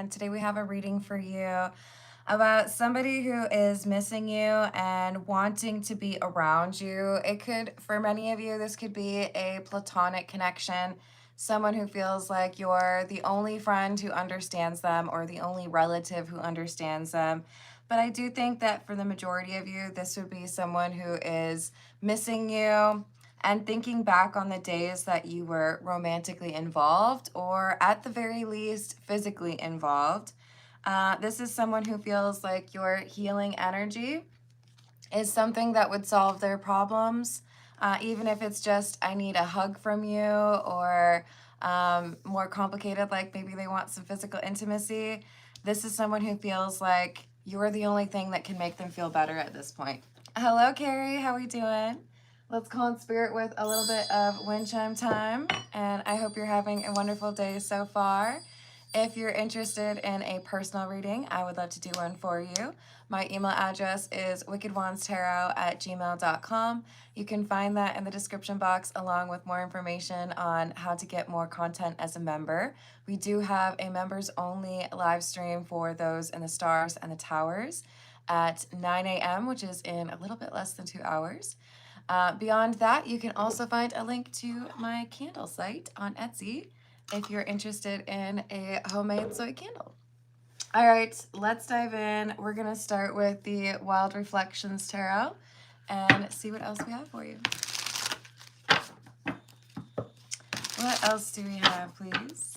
and today we have a reading for you about somebody who is missing you and wanting to be around you. It could, for many of you, this could be a platonic connection, someone who feels like you're the only friend who understands them or the only relative who understands them. But I do think that for the majority of you, this would be someone who is missing you and thinking back on the days that you were romantically involved or at the very least physically involved. This is someone who feels like your healing energy is something that would solve their problems, even if it's just, I need a hug from you, or more complicated, like maybe they want some physical intimacy. This is someone who feels like you're the only thing that can make them feel better at this point. Hello, Carrie. How are we doing? Let's call in spirit with a little bit of wind chime time, and I hope you're having a wonderful day so far. If you're interested in a personal reading, I would love to do one for you. My email address is wickedwandstarot@gmail.com. You can find that in the description box along with more information on how to get more content as a member. We do have a members only live stream for those in the stars and the towers at 9 a.m., which is in a little bit less than 2 hours. Beyond that, you can also find a link to my candle site on Etsy if you're interested in a homemade soy candle. All right, let's dive in. We're going to start with the Wild Reflections Tarot and see what else we have for you. What else do we have, please?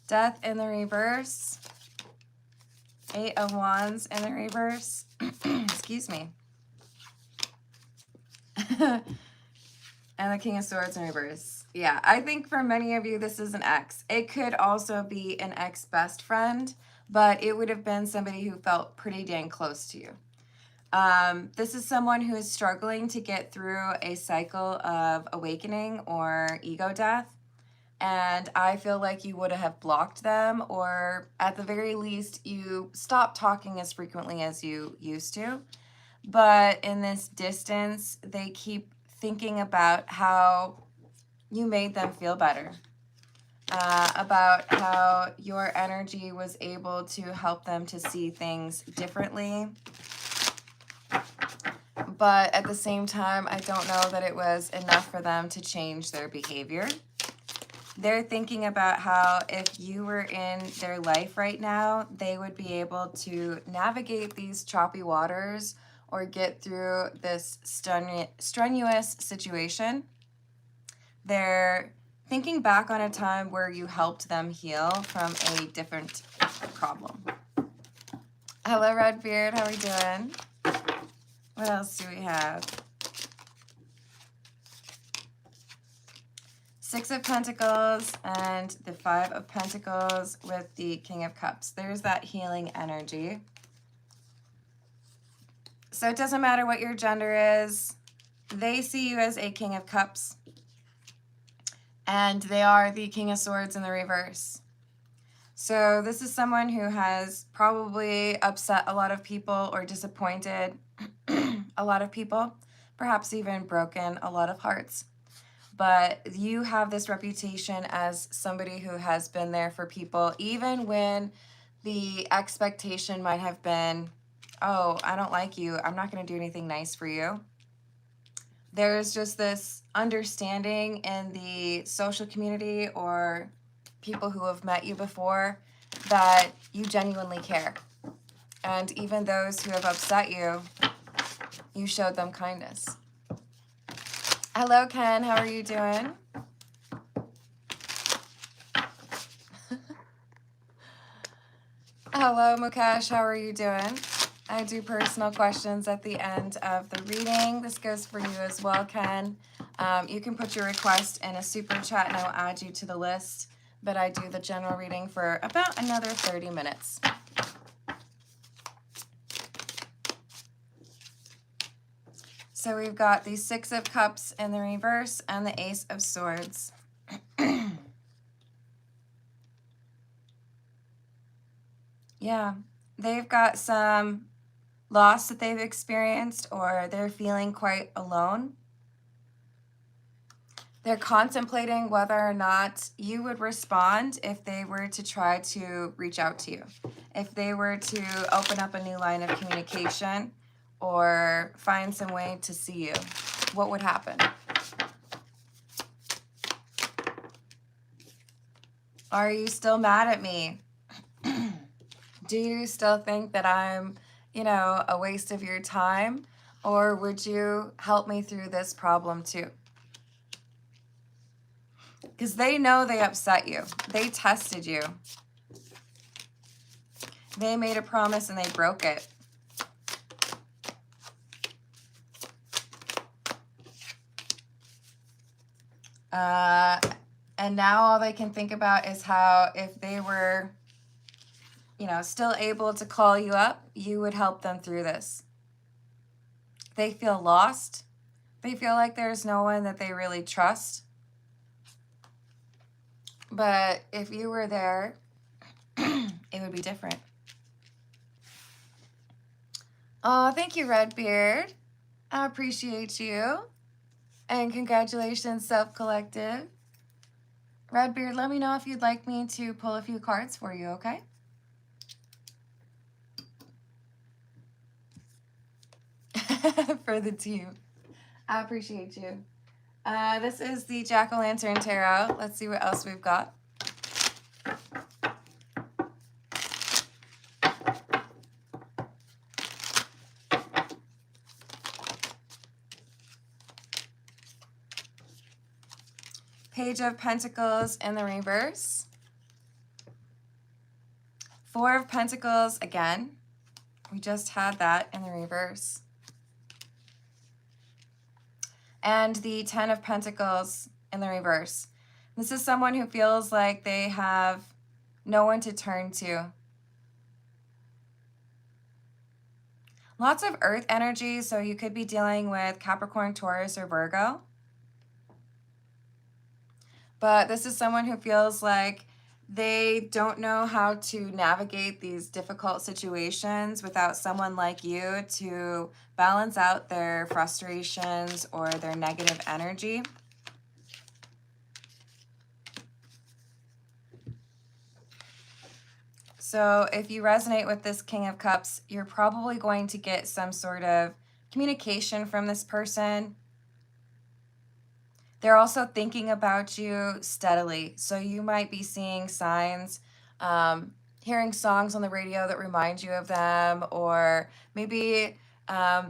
Death in the reverse. 8 of Wands in the reverse. Excuse me. And the King of Swords in reverse. Yeah, I think for many of you, this is an ex. It could also be an ex-best friend, but it would have been somebody who felt pretty dang close to you. This is someone who is struggling to get through a cycle of awakening or ego death. And I feel like you would have blocked them, or at the very least, you stopped talking as frequently as you used to. But in this distance, they keep thinking about how you made them feel better, about how your energy was able to help them to see things differently. But at the same time, I don't know that it was enough for them to change their behavior. They're thinking about how if you were in their life right now, they would be able to navigate these choppy waters or get through this strenuous situation. They're thinking back on a time where you helped them heal from a different problem. Hello, Redbeard. How are we doing? What else do we have? 6 of Pentacles and the 5 of Pentacles with the King of Cups. There's that healing energy. So it doesn't matter what your gender is. They see you as a King of Cups. And they are the King of Swords in the reverse. So this is someone who has probably upset a lot of people or disappointed a lot of people, perhaps even broken a lot of hearts. But you have this reputation as somebody who has been there for people, even when the expectation might have been, oh, I don't like you, I'm not going to do anything nice for you. There's just this understanding in the social community or people who have met you before that you genuinely care. And even those who have upset you, you showed them kindness. Hello, Ken. How are you doing? Hello, Mukesh. How are you doing? I do personal questions at the end of the reading. This goes for you as well, Ken. You can put your request in a super chat and I will add you to the list. But I do the general reading for about another 30 minutes. So we've got the 6 of Cups in the reverse and the Ace of Swords. Yeah, they've got some loss that they've experienced or they're feeling quite alone. They're contemplating whether or not you would respond if they were to try to reach out to you. If they were to open up a new line of communication or find some way to see you, what would happen? Are you still mad at me? Do you still think that I'm, a waste of your time? Or would you help me through this problem too? Because they know they upset you. They tested you. They made a promise and they broke it. And now all they can think about is how if they were, still able to call you up, you would help them through this. They feel lost. They feel like there's no one that they really trust. But if you were there, it would be different. Oh, thank you, Redbeard. I appreciate you. And congratulations, Self-Collective. Redbeard, let me know if you'd like me to pull a few cards for you, okay? For the team. I appreciate you. This is the Jack-O-Lantern Tarot. Let's see what else we've got. Page of Pentacles in the reverse. Four of Pentacles again. We just had that in the reverse. And the Ten of Pentacles in the reverse. This is someone who feels like they have no one to turn to. Lots of earth energy, so you could be dealing with Capricorn, Taurus, or Virgo. But this is someone who feels like they don't know how to navigate these difficult situations without someone like you to balance out their frustrations or their negative energy. So if you resonate with this King of Cups, you're probably going to get some sort of communication from this person. They're also thinking about you steadily. So you might be seeing signs, hearing songs on the radio that remind you of them, or maybe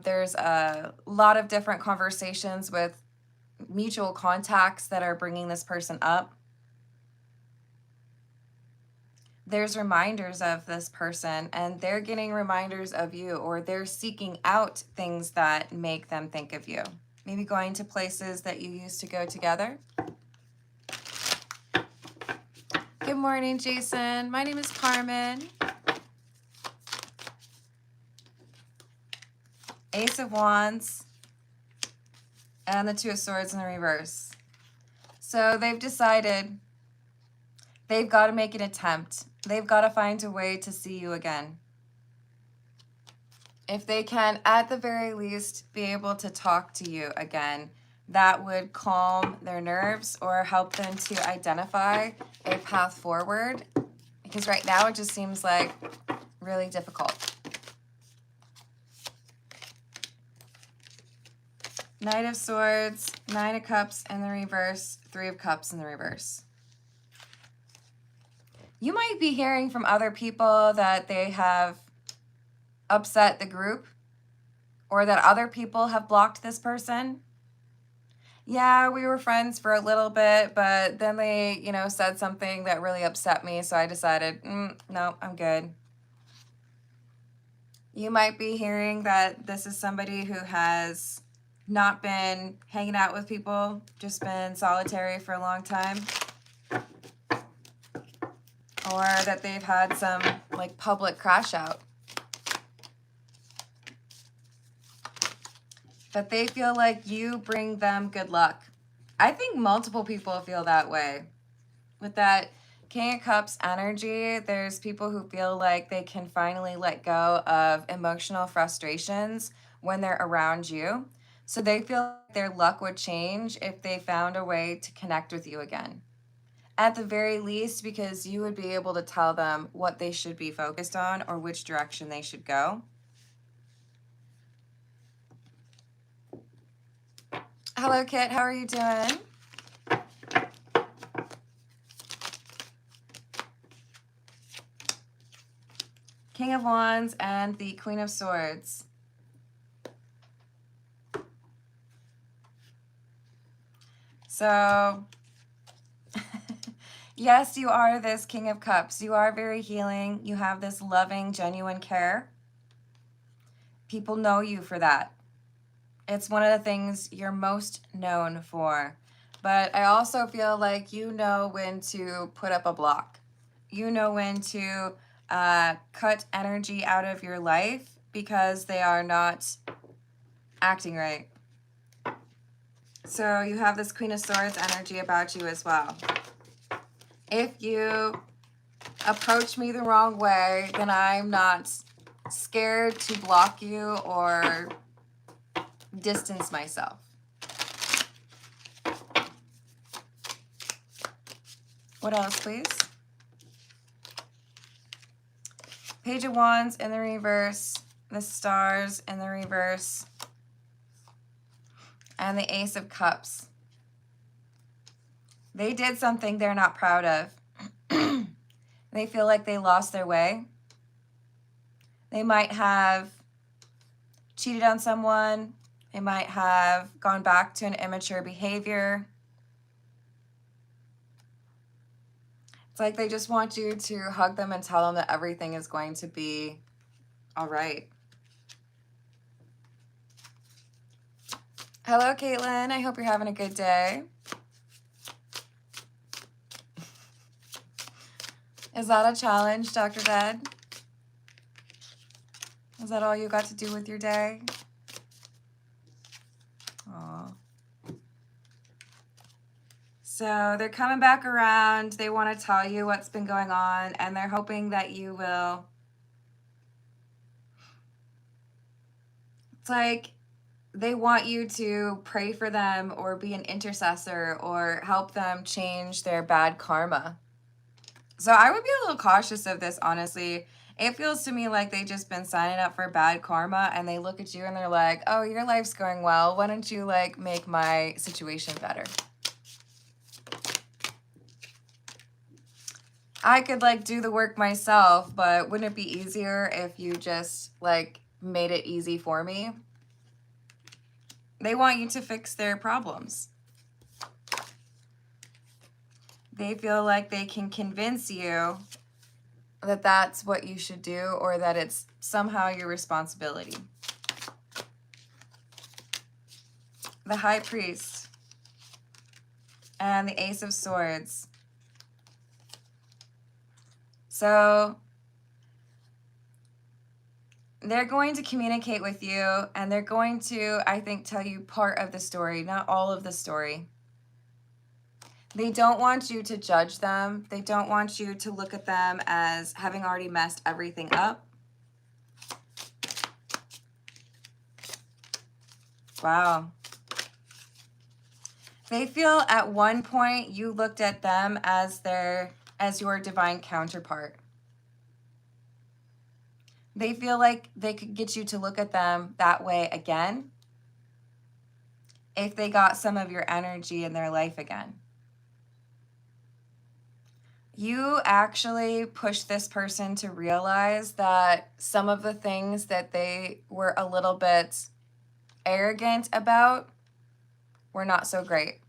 there's a lot of different conversations with mutual contacts that are bringing this person up. There's reminders of this person, and they're getting reminders of you, or they're seeking out things that make them think of you. Maybe going to places that you used to go together. Good morning, Jason. My name is Carmen. Ace of Wands. And the Two of Swords in the reverse. So they've decided they've got to make an attempt. They've got to find a way to see you again. If they can, at the very least, be able to talk to you again, that would calm their nerves or help them to identify a path forward. Because right now it just seems like really difficult. Knight of Swords, Nine of Cups in the reverse, Three of Cups in the reverse. You might be hearing from other people that they have upset the group, or that other people have blocked this person. Yeah, we were friends for a little bit, but then they, said something that really upset me, so I decided, no, I'm good. You might be hearing that this is somebody who has not been hanging out with people, just been solitary for a long time. Or that they've had some, public crash out. But they feel like you bring them good luck. I think multiple people feel that way. With that King of Cups energy, there's people who feel like they can finally let go of emotional frustrations when they're around you. So they feel like their luck would change if they found a way to connect with you again. At the very least, because you would be able to tell them what they should be focused on or which direction they should go. Hello, Kit. How are you doing? King of Wands and the Queen of Swords. So, yes, you are this King of Cups. You are very healing. You have this loving, genuine care. People know you for that. It's one of the things you're most known for. But I also feel like you know when to put up a block. You know when to cut energy out of your life because they are not acting right. So you have this Queen of Swords energy about you as well. If you approach me the wrong way, then I'm not scared to block you or distance myself. What else, please? Page of Wands in the reverse, the Stars in the reverse, and the Ace of Cups. They did something they're not proud of. They feel like they lost their way. They might have cheated on someone. They might have gone back to an immature behavior. It's like they just want you to hug them and tell them that everything is going to be all right. Hello, Caitlin. I hope you're having a good day. Is that a challenge, Dr. Dead? Is that all you got to do with your day? Aww. So they're coming back around. They want to tell you what's been going on, and they're hoping that you will. It's like they want you to pray for them or be an intercessor or help them change their bad karma. So I would be a little cautious of this, honestly. It feels to me like they've just been signing up for bad karma, and they look at you and they're like, oh, your life's going well. Why don't you like make my situation better? I could like do the work myself, but wouldn't it be easier if you just like made it easy for me? They want you to fix their problems. They feel like they can convince you that that's what you should do or that it's somehow your responsibility. The High Priest and the Ace of Swords. So they're going to communicate with you, and they're going to, I think, tell you part of the story, not all of the story. They don't want you to judge them. They don't want you to look at them as having already messed everything up. Wow. They feel at one point you looked at them as your divine counterpart. They feel like they could get you to look at them that way again if they got some of your energy in their life again. You actually pushed this person to realize that some of the things that they were a little bit arrogant about were not so great.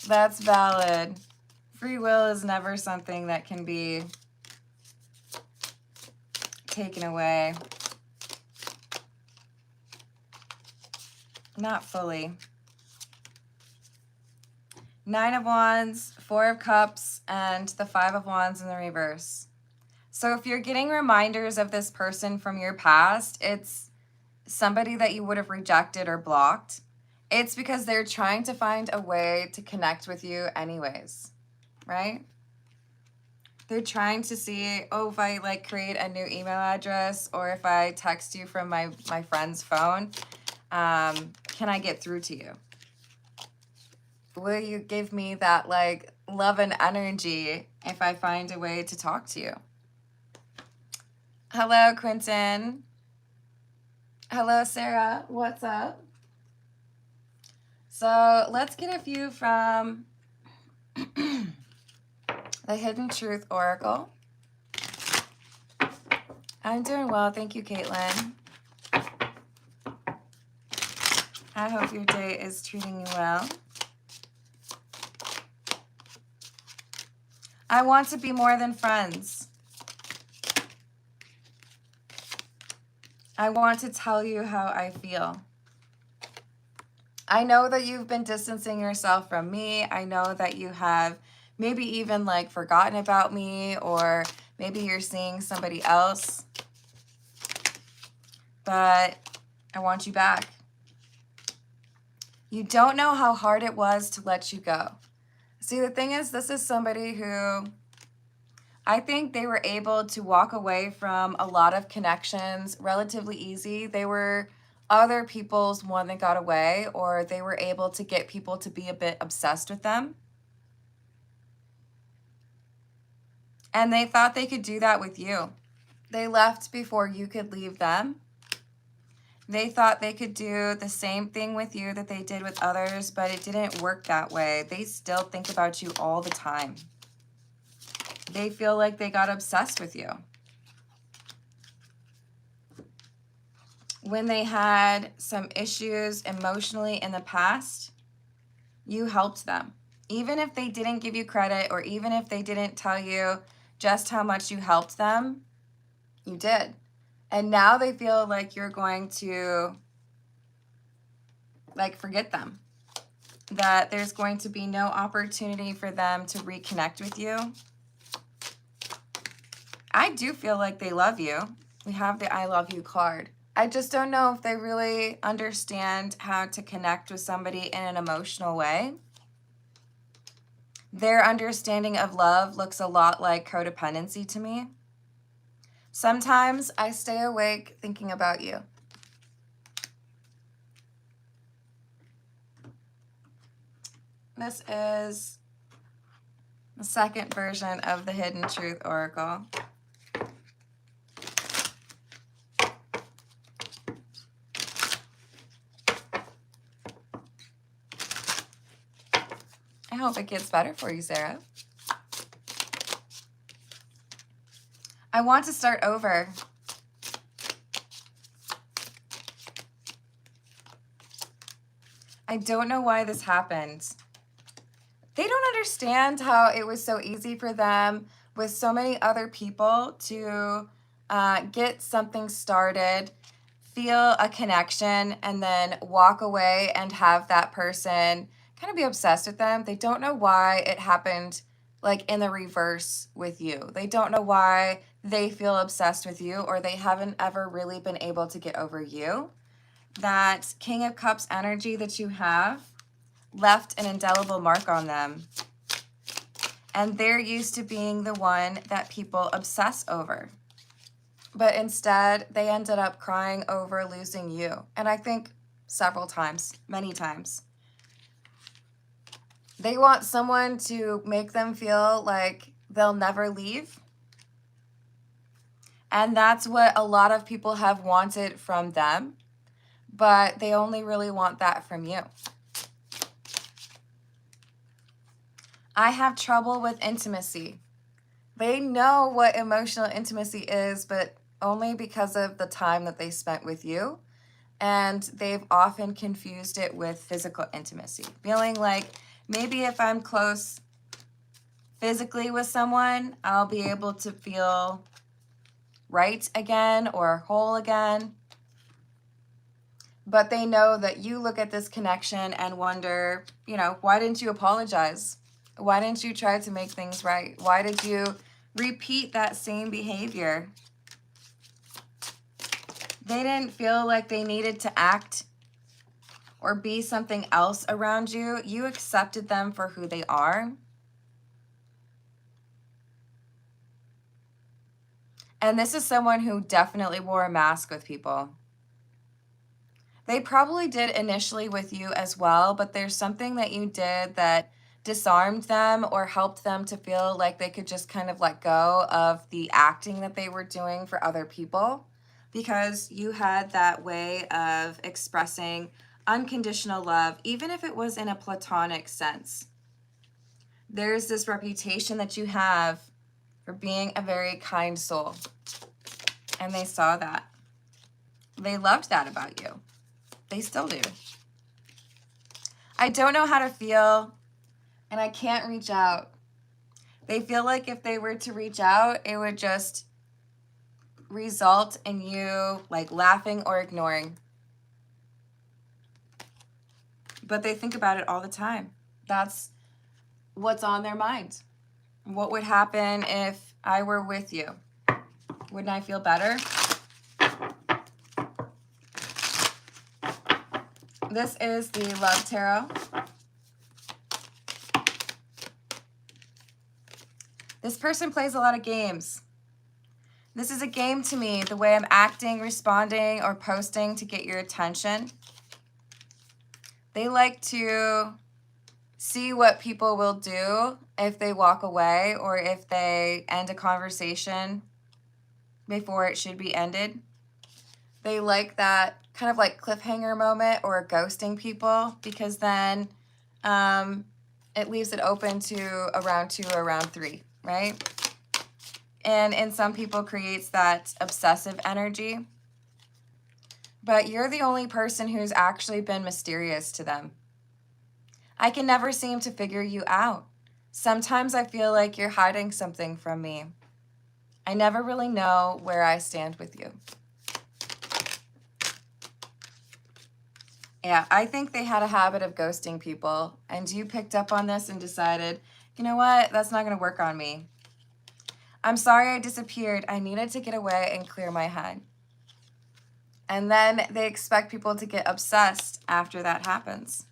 That's valid. Free will is never something that can be taken away. Not fully. Nine of Wands, Four of Cups, and the Five of Wands in the reverse. So if you're getting reminders of this person from your past, it's somebody that you would have rejected or blocked. It's because they're trying to find a way to connect with you anyways, right? They're trying to see, oh, if I like create a new email address or if I text you from my friend's phone, can I get through to you? Will you give me that like love and energy if I find a way to talk to you? Hello, Quentin. Hello, Sarah. What's up? So let's get a few from the Hidden Truth Oracle. I'm doing well. Thank you, Caitlin. I hope your day is treating you well. I want to be more than friends. I want to tell you how I feel. I know that you've been distancing yourself from me. I know that you have maybe even like forgotten about me, or maybe you're seeing somebody else. But I want you back. You don't know how hard it was to let you go. See, the thing is, this is somebody who I think they were able to walk away from a lot of connections relatively easy. They were other people's one that got away, or they were able to get people to be a bit obsessed with them. And they thought they could do that with you. They left before you could leave them. They thought they could do the same thing with you that they did with others, but it didn't work that way. They still think about you all the time. They feel like they got obsessed with you. When they had some issues emotionally in the past, you helped them. Even if they didn't give you credit, or even if they didn't tell you just how much you helped them, you did. And now they feel like you're going to like forget them. That there's going to be no opportunity for them to reconnect with you. I do feel like they love you. We have the I love you card. I just don't know if they really understand how to connect with somebody in an emotional way. Their understanding of love looks a lot like codependency to me. Sometimes I stay awake thinking about you. This is the second version of the Hidden Truth Oracle. I hope it gets better for you, Sarah. I want to start over. I don't know why this happened. They don't understand how it was so easy for them with so many other people to get something started, feel a connection, and then walk away and have that person kind of be obsessed with them. They don't know why it happened like in the reverse with you. They don't know why they feel obsessed with you, or they haven't ever really been able to get over you. That King of Cups energy that you have left an indelible mark on them. And they're used to being the one that people obsess over. But instead, they ended up crying over losing you. And I think several times, many times. They want someone to make them feel like they'll never leave. And that's what a lot of people have wanted from them. But they only really want that from you. I have trouble with intimacy. They know what emotional intimacy is, but only because of the time that they spent with you. And they've often confused it with physical intimacy. Feeling like maybe if I'm close physically with someone, I'll be able to feel right again or whole again. But they know that you look at this connection and wonder, you know, why didn't you apologize? Why didn't you try to make things right? Why did you repeat that same behavior? They didn't feel like they needed to act or be something else around you. You accepted them for who they are. And this is someone who definitely wore a mask with people. They probably did initially with you as well, but there's something that you did that disarmed them or helped them to feel like they could just kind of let go of the acting that they were doing for other people, because you had that way of expressing unconditional love, even if it was in a platonic sense. There's this reputation that you have for being a very kind soul, and they saw that. They loved that about you. They still do. I don't know how to feel, and I can't reach out. They feel like if they were to reach out, it would just result in you like laughing or ignoring. But they think about it all the time. That's what's on their mind. What would happen if I were with you? Wouldn't I feel better? This is the Love Tarot. This person plays a lot of games. This is a game to me, the way I'm acting, responding, or posting to get your attention. They like to see what people will do if they walk away or if they end a conversation before it should be ended. They like that kind of like cliffhanger moment or ghosting people, because then it leaves it open to a round 2 or round 3, right? And in some people creates that obsessive energy. But you're the only person who's actually been mysterious to them. I can never seem to figure you out. Sometimes I feel like you're hiding something from me. I never really know where I stand with you. Yeah, I think they had a habit of ghosting people, and you picked up on this and decided, you know what, that's not going to work on me. I'm sorry I disappeared. I needed to get away and clear my head. And then they expect people to get obsessed after that happens.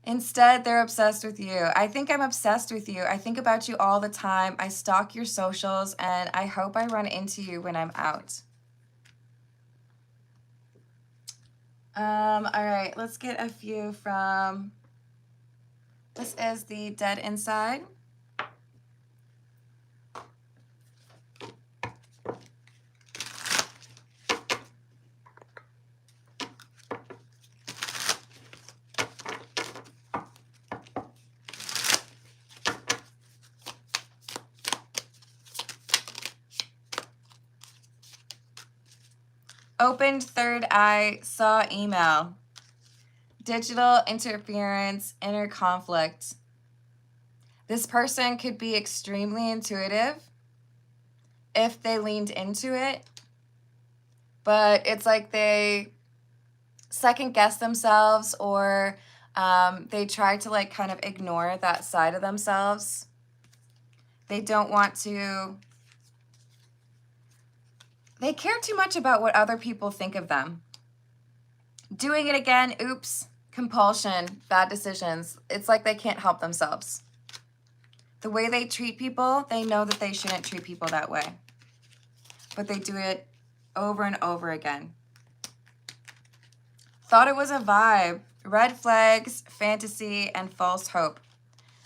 Instead, they're obsessed with you. I think I'm obsessed with you. I think about you all the time. I stalk your socials, and I hope I run into you when I'm out. All right, let's get a few from, this is the Dead Inside. Opened third eye, saw email. Digital interference, inner conflict. This person could be extremely intuitive if they leaned into it, but it's like they second guess themselves, or they try to like kind of ignore that side of themselves. They don't want to. They care too much about what other people think of them. Doing it again, oops, compulsion, bad decisions. It's like they can't help themselves. The way they treat people, they know that they shouldn't treat people that way. But they do it over and over again. Thought it was a vibe. Red flags, fantasy, and false hope.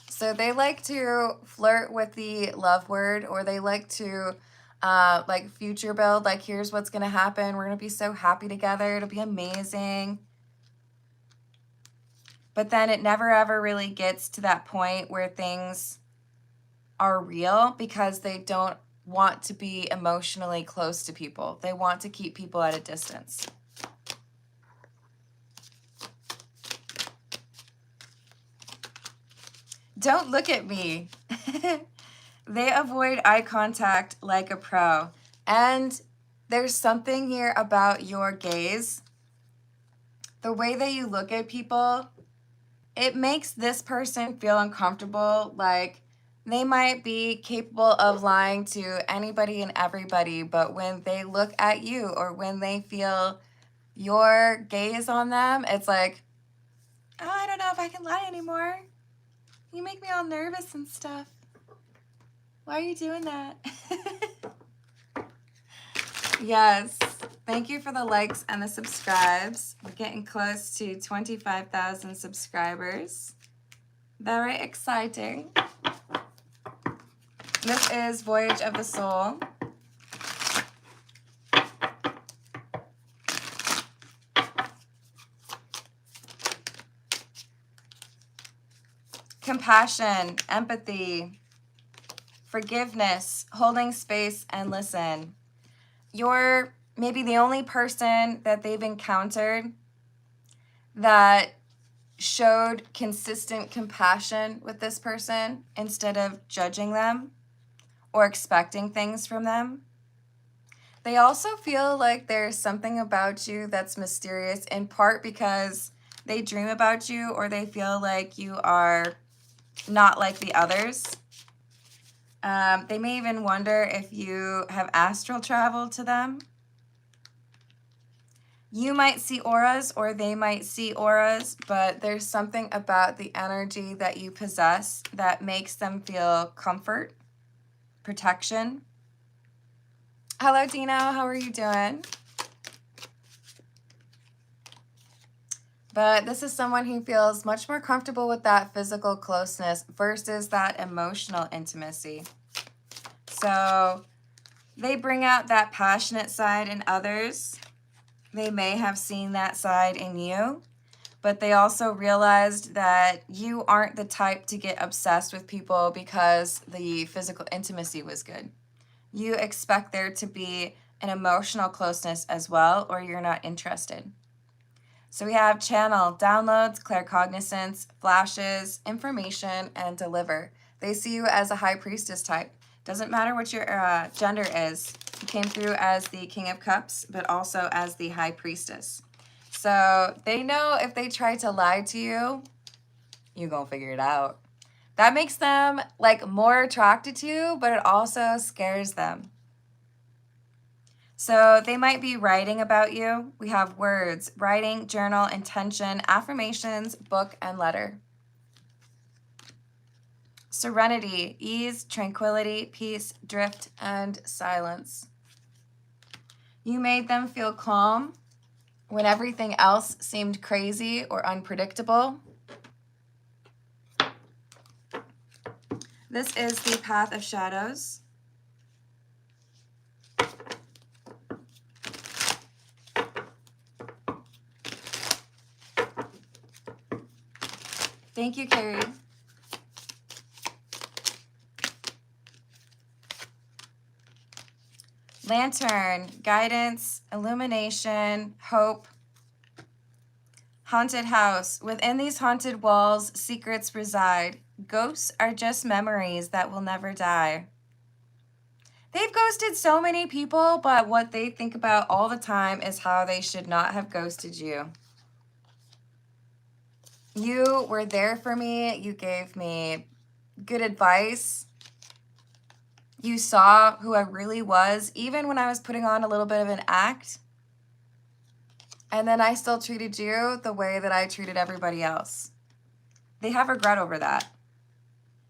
So they like to flirt with the love word, or they like to like future build, like here's what's going to happen. We're going to be so happy together. It'll be amazing. But then it never ever really gets to that point where things are real, because they don't want to be emotionally close to people. They want to keep people at a distance. Don't look at me. They avoid eye contact like a pro. And there's something here about your gaze. The way that you look at people, it makes this person feel uncomfortable. Like they might be capable of lying to anybody and everybody, but when they look at you, or when they feel your gaze on them, it's like, oh, I don't know if I can lie anymore. You make me all nervous and stuff. Why are you doing that? Yes. Thank you for the likes and the subscribes. We're getting close to 25,000 subscribers. Very exciting. This is Voyage of the Soul. Compassion, empathy, forgiveness, holding space, and listen. You're maybe the only person that they've encountered that showed consistent compassion with this person instead of judging them or expecting things from them. They also feel like there's something about you that's mysterious, in part because they dream about you or they feel like you are not like the others. They may even wonder if you have astral travel to them. You might see auras or they might see auras, but there's something about the energy that you possess that makes them feel comfort, protection. Hello, Dino. How are you doing? But this is someone who feels much more comfortable with that physical closeness versus that emotional intimacy. So they bring out that passionate side in others. They may have seen that side in you, but they also realized that you aren't the type to get obsessed with people because the physical intimacy was good. You expect there to be an emotional closeness as well, or you're not interested. So we have channel, downloads, claircognizance, flashes, information, and deliver. They see you as a high priestess type. Doesn't matter what your gender is. You came through as the King of Cups, but also as the High Priestess. So they know if they try to lie to you, you're going to figure it out. That makes them like more attracted to you, but it also scares them. So they might be writing about you. We have words, writing, journal, intention, affirmations, book, and letter. Serenity, ease, tranquility, peace, drift, and silence. You made them feel calm when everything else seemed crazy or unpredictable. This is the Path of Shadows. Thank you, Carrie. Lantern, guidance, illumination, hope. Haunted house. Within these haunted walls, secrets reside. Ghosts are just memories that will never die. They've ghosted so many people, but what they think about all the time is how they should not have ghosted you. You were there for me. You gave me good advice. You saw who I really was, even when I was putting on a little bit of an act. And then I still treated you the way that I treated everybody else. They have regret over that.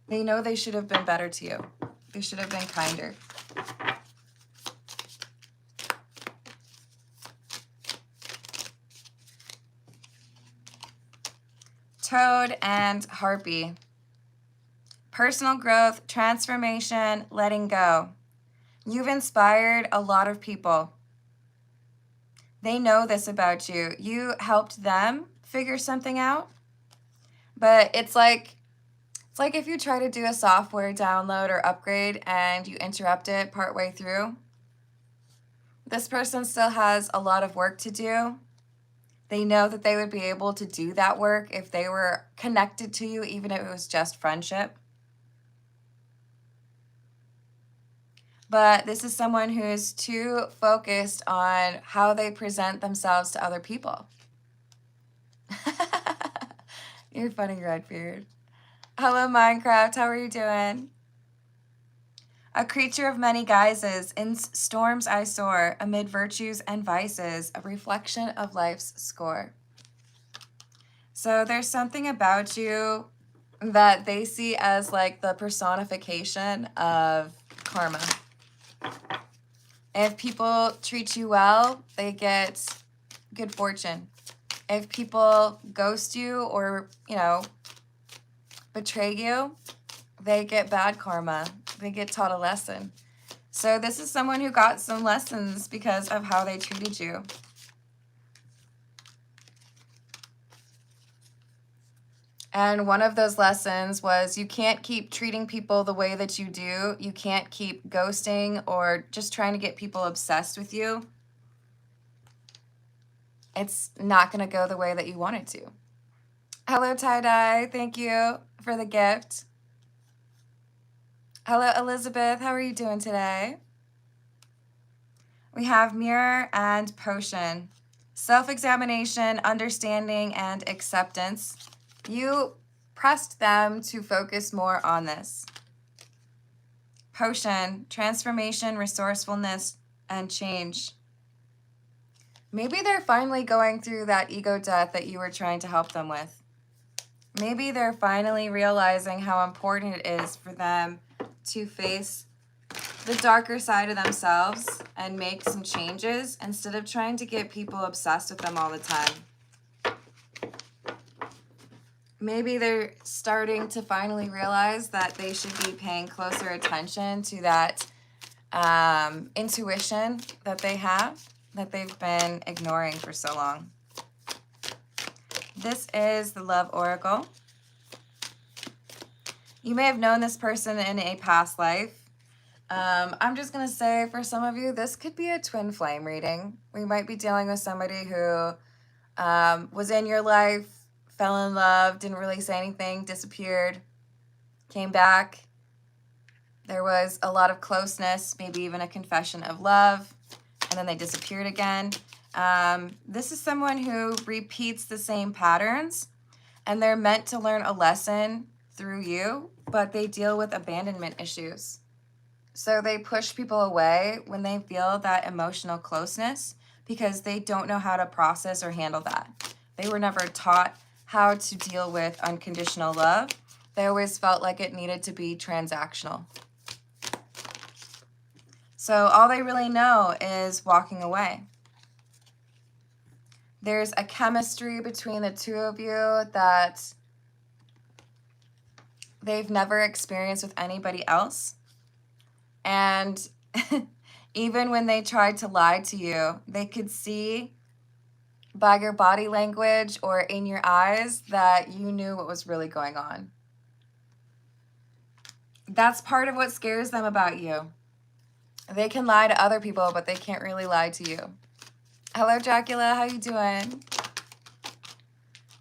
They know they should have been better to you. They should have been kinder. Toad and Harpy. Personal growth, transformation, letting go. You've inspired a lot of people. They know this about you. You helped them figure something out. But it's like if you try to do a software download or upgrade and you interrupt it partway through. This person still has a lot of work to do. They know that they would be able to do that work if they were connected to you, even if it was just friendship. But this is someone who is too focused on how they present themselves to other people. You're funny, Redbeard. Hello, Minecraft. How are you doing? A creature of many guises, in storms I soar, amid virtues and vices, a reflection of life's score. So there's something about you that they see as like the personification of karma. If people treat you well, they get good fortune. If people ghost you or, you know, betray you, they get bad karma. They get taught a lesson. So this is someone who got some lessons because of how they treated you. And one of those lessons was you can't keep treating people the way that you do. You can't keep ghosting or just trying to get people obsessed with you. It's not going to go the way that you want it to. Hello, Tie-Dye. Thank you for the gift. Hello, Elizabeth. How are you doing today? We have Mirror and Potion. Self-examination, understanding, and acceptance. You pressed them to focus more on this. Potion, transformation, resourcefulness, and change. Maybe they're finally going through that ego death that you were trying to help them with. Maybe they're finally realizing how important it is for them to face the darker side of themselves and make some changes instead of trying to get people obsessed with them all the time. Maybe they're starting to finally realize that they should be paying closer attention to that intuition that they have, that they've been ignoring for so long. This is the Love Oracle. You may have known this person in a past life. I'm just going to say for some of you, this could be a twin flame reading. We might be dealing with somebody who was in your life, fell in love, didn't really say anything, disappeared, came back. There was a lot of closeness, maybe even a confession of love, and then they disappeared again. This is someone who repeats the same patterns, and they're meant to learn a lesson through you, but they deal with abandonment issues. So they push people away when they feel that emotional closeness because they don't know how to process or handle that. They were never taught how to deal with unconditional love. They always felt like it needed to be transactional. So all they really know is walking away. There's a chemistry between the two of you that they've never experienced with anybody else. And even when they tried to lie to you, they could see by your body language or in your eyes that you knew what was really going on. That's part of what scares them about you. They can lie to other people, but they can't really lie to you. Hello, Dracula. How you doing?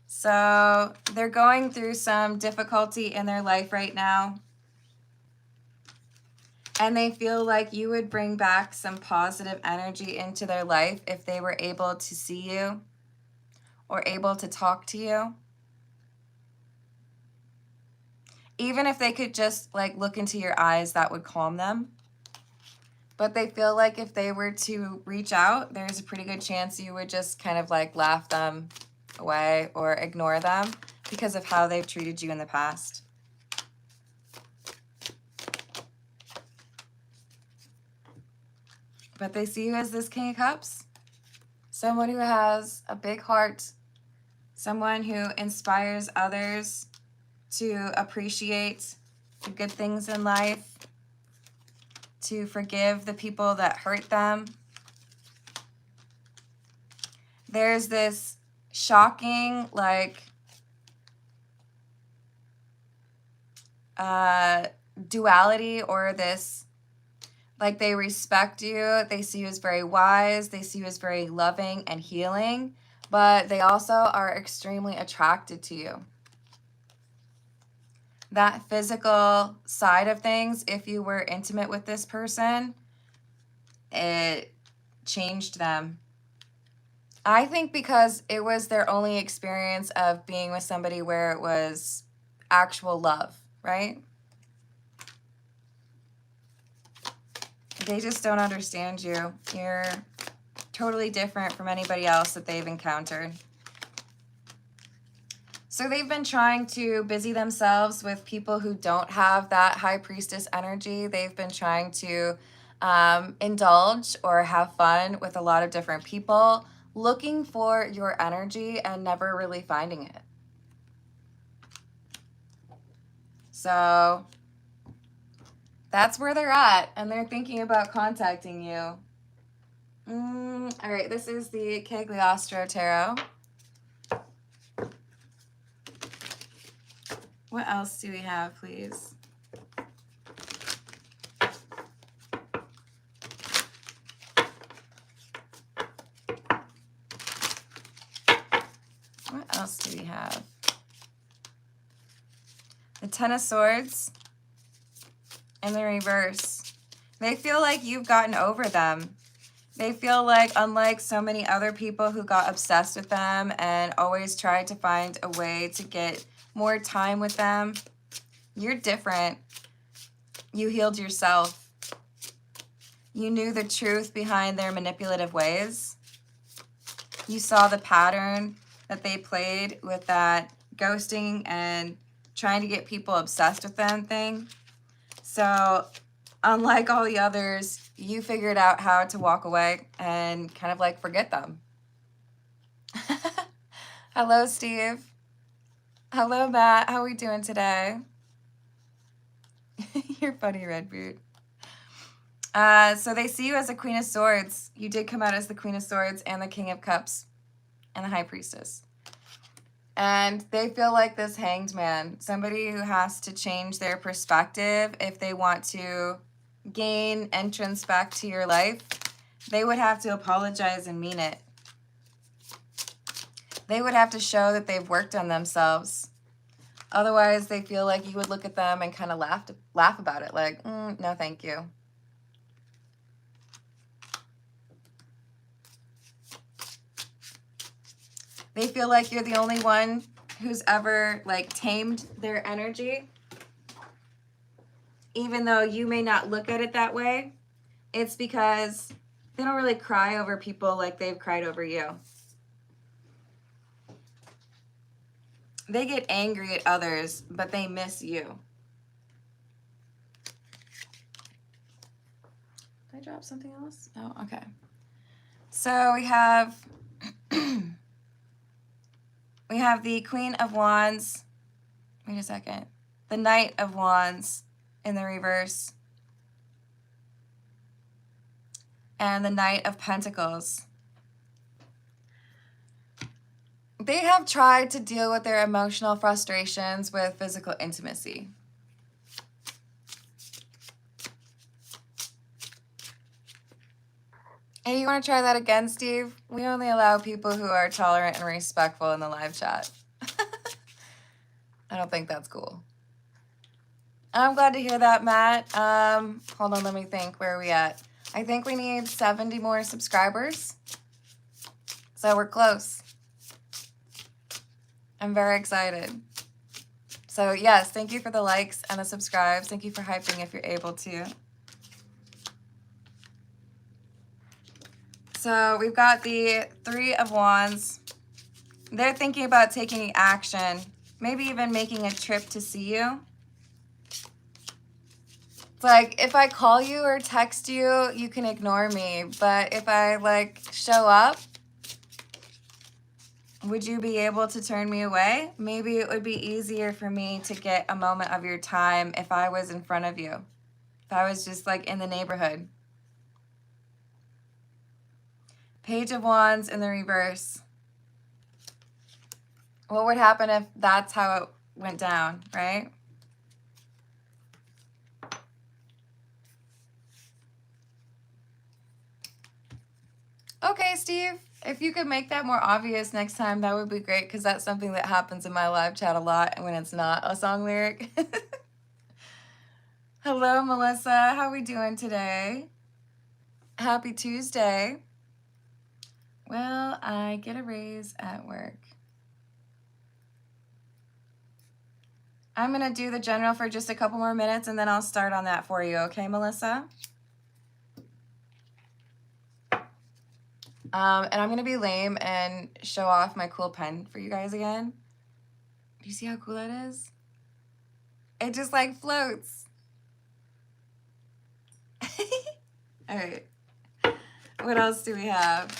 So they're going through some difficulty in their life right now. And they feel like you would bring back some positive energy into their life if they were able to see you or able to talk to you. Even if they could just like look into your eyes, that would calm them. But they feel like if they were to reach out, there's a pretty good chance you would just kind of like laugh them away or ignore them because of how they've treated you in the past. But they see you as this King of Cups, someone who has a big heart, someone who inspires others to appreciate the good things in life, to forgive the people that hurt them. There's this shocking, like, duality, or this, like, they respect you, they see you as very wise, they see you as very loving and healing, but they also are extremely attracted to you. That physical side of things, if you were intimate with this person, it changed them. I think because it was their only experience of being with somebody where it was actual love, right? They just don't understand you. You're totally different from anybody else that they've encountered. So they've been trying to busy themselves with people who don't have that high priestess energy. They've been trying to indulge or have fun with a lot of different people, looking for your energy and never really finding it. So that's where they're at, and they're thinking about contacting you. All right, this is the Cagliostro Tarot. What else do we have, please? What else do we have? The Ten of Swords in the reverse. They feel like you've gotten over them. They feel like, unlike so many other people who got obsessed with them and always tried to find a way to get more time with them, you're different. You healed yourself. You knew the truth behind their manipulative ways. You saw the pattern that they played with that ghosting and trying to get people obsessed with them thing. So unlike all the others, you figured out how to walk away and kind of like forget them. Hello, Steve. Hello, Matt. How are we doing today? You're funny, Redbeard. So they see you as a Queen of Swords. You did come out as the Queen of Swords and the King of Cups and the High Priestess. And they feel like this Hanged Man, somebody who has to change their perspective if they want to gain entrance back to your life. They would have to apologize and mean it. They would have to show that they've worked on themselves. Otherwise, they feel like you would look at them and kind of laugh about it, like, no, thank you. They feel like you're the only one who's ever, like, tamed their energy. Even though you may not look at it that way, it's because they don't really cry over people like they've cried over you. They get angry at others, but they miss you. Did I drop something else? Oh, okay. So we have we have the Queen of Wands. Wait a second. The Knight of Wands in the reverse. And the Knight of Pentacles. They have tried to deal with their emotional frustrations with physical intimacy. Hey, you want to try that again, Steve? We only allow people who are tolerant and respectful in the live chat. I don't think that's cool. I'm glad to hear that, Matt. Hold on, let me think. Where are we at? I think we need 70 more subscribers. So we're close. I'm very excited. So yes, thank you for the likes and the subscribes. Thank you for hyping if you're able to. So we've got the Three of Wands. They're thinking about taking action, maybe even making a trip to see you. It's like, if I call you or text you, you can ignore me. But if I, like, show up, would you be able to turn me away? Maybe it would be easier for me to get a moment of your time if I was in front of you. If I was just, like, in the neighborhood. Page of Wands in the reverse. What would happen if that's how it went down, right? Okay, Steve, if you could make that more obvious next time, that would be great, because that's something that happens in my live chat a lot when it's not a song lyric. Hello, Melissa. How are we doing today? Happy Tuesday. Well, I get a raise at work. I'm going to do the general for just a couple more minutes, and then I'll start on that for you. Okay, Melissa? And I'm going to be lame and show off my cool pen for you guys again. Do you see how cool that is? It just, like, floats. All right. What else do we have?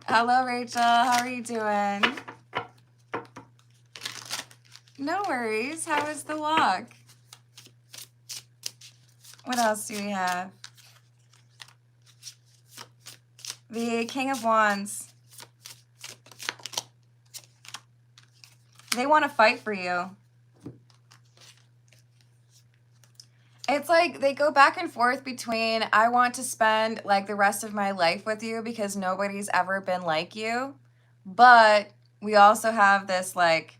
Hello, Rachel. How are you doing? No worries. How was the walk? What else do we have? The King of Wands. They want to fight for you. It's like they go back and forth between, I want to spend like the rest of my life with you because nobody's ever been like you. But we also have this like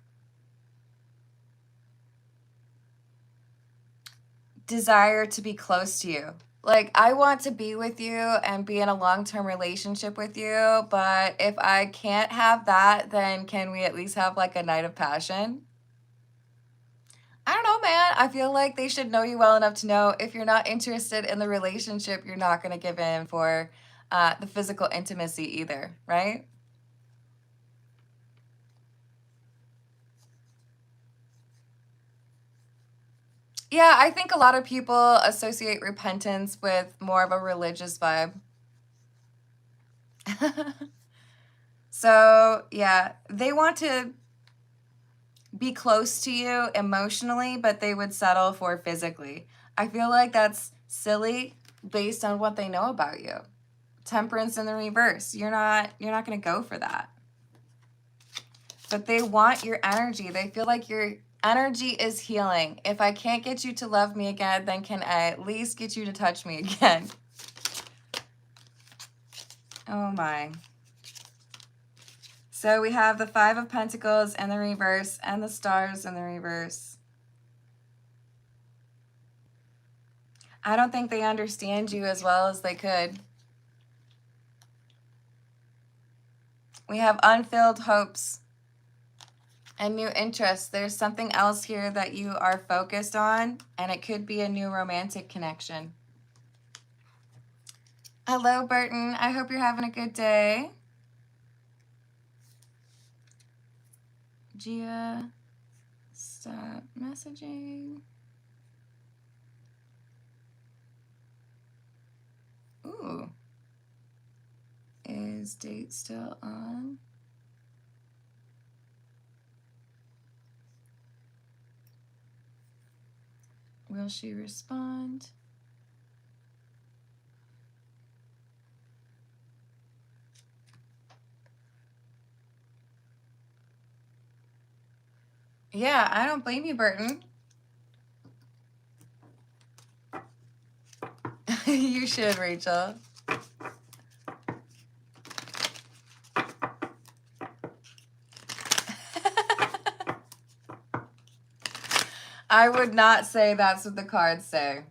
desire to be close to you. Like, I want to be with you and be in a long-term relationship with you, but if I can't have that, then can we at least have like a night of passion? I don't know, man. I feel like they should know you well enough to know if you're not interested in the relationship, you're not going to give in for the physical intimacy either, right? Yeah, I think a lot of people associate repentance with more of a religious vibe. So, yeah, they want to be close to you emotionally, but they would settle for physically. I feel like that's silly based on what they know about you. Temperance in the reverse. You're not going to go for that. But they want your energy. They feel like your energy is healing. If I can't get you to love me again, then can I at least get you to touch me again? Oh my. So we have the Five of Pentacles in the reverse and the Stars in the reverse. I don't think they understand you as well as they could. We have unfilled hopes and new interests. There's something else here that you are focused on, and it could be a new romantic connection. Hello, Burton. I hope you're having a good day. Gia, stop messaging. Ooh. Is date still on? Will she respond? Yeah, I don't blame you, Burton. You should, Rachel. I would not say that's what the cards say.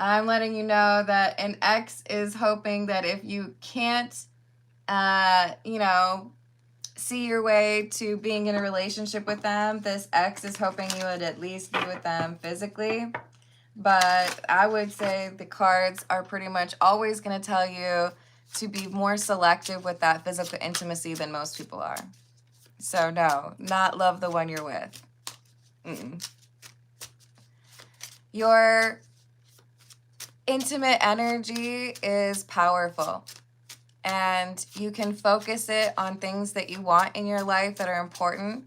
I'm letting you know that an ex is hoping that if you can't, see your way to being in a relationship with them, this ex is hoping you would at least be with them physically. But I would say the cards are pretty much always going to tell you to be more selective with that physical intimacy than most people are. So no, not love the one you're with. Your intimate energy is powerful, and you can focus it on things that you want in your life that are important.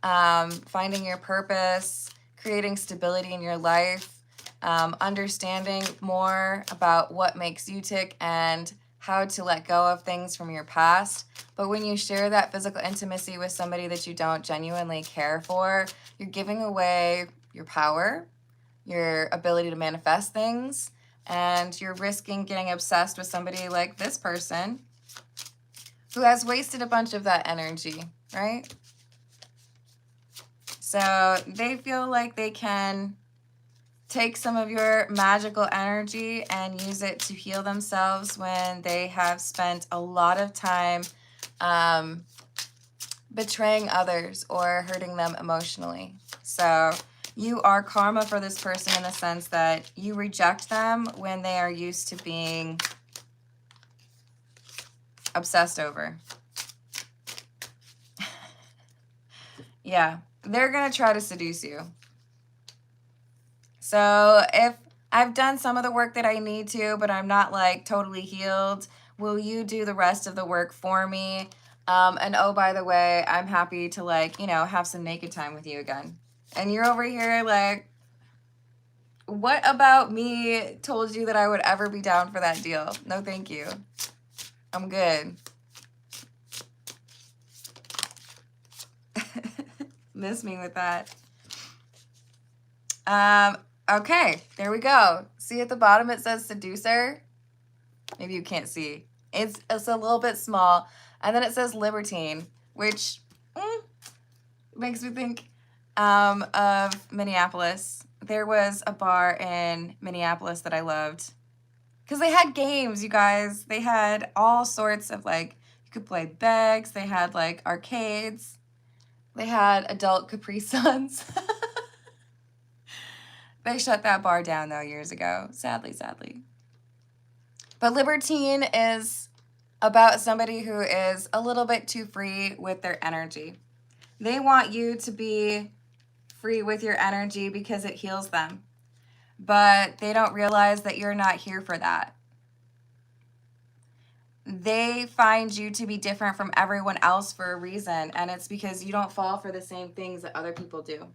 Finding your purpose, creating stability in your life, understanding more about what makes you tick and how to let go of things from your past. But when you share that physical intimacy with somebody that you don't genuinely care for, you're giving away your power, your ability to manifest things, and you're risking getting obsessed with somebody like this person who has wasted a bunch of that energy, right? So they feel like they can take some of your magical energy and use it to heal themselves when they have spent a lot of time betraying others or hurting them emotionally. So you are karma for this person in the sense that you reject them when they are used to being obsessed over. Yeah, they're going to try to seduce you. So if I've done some of the work that I need to, but I'm not like totally healed. Will you do the rest of the work for me? And oh, by the way, I'm happy to like, you know, have some naked time with you again. And you're over here like, what about me told you that I would ever be down for that deal? No, thank you. I'm good. Miss me with that. Okay, there we go. See at the bottom it says seducer. Maybe you can't see. It's a little bit small. And then it says libertine, which makes me think of Minneapolis. There was a bar in Minneapolis that I loved. Because they had games, you guys. They had all sorts of like, you could play bags. They had like arcades. They had adult Capri Suns. They shut that bar down though years ago. Sadly, sadly. But libertine is about somebody who is a little bit too free with their energy. They want you to be free with your energy because it heals them. But they don't realize that you're not here for that. They find you to be different from everyone else for a reason, and it's because you don't fall for the same things that other people do.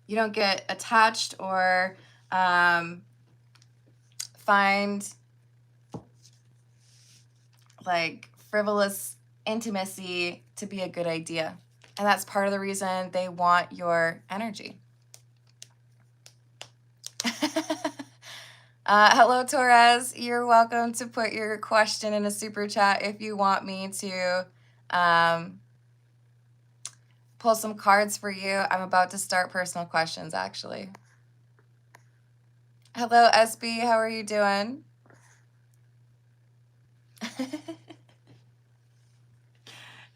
You don't get attached or find like frivolous intimacy to be a good idea. And that's part of the reason they want your energy. Hello, Torres. You're welcome to put your question in a super chat if you want me to pull some cards for you. I'm about to start personal questions, actually. Hello, SB. How are you doing?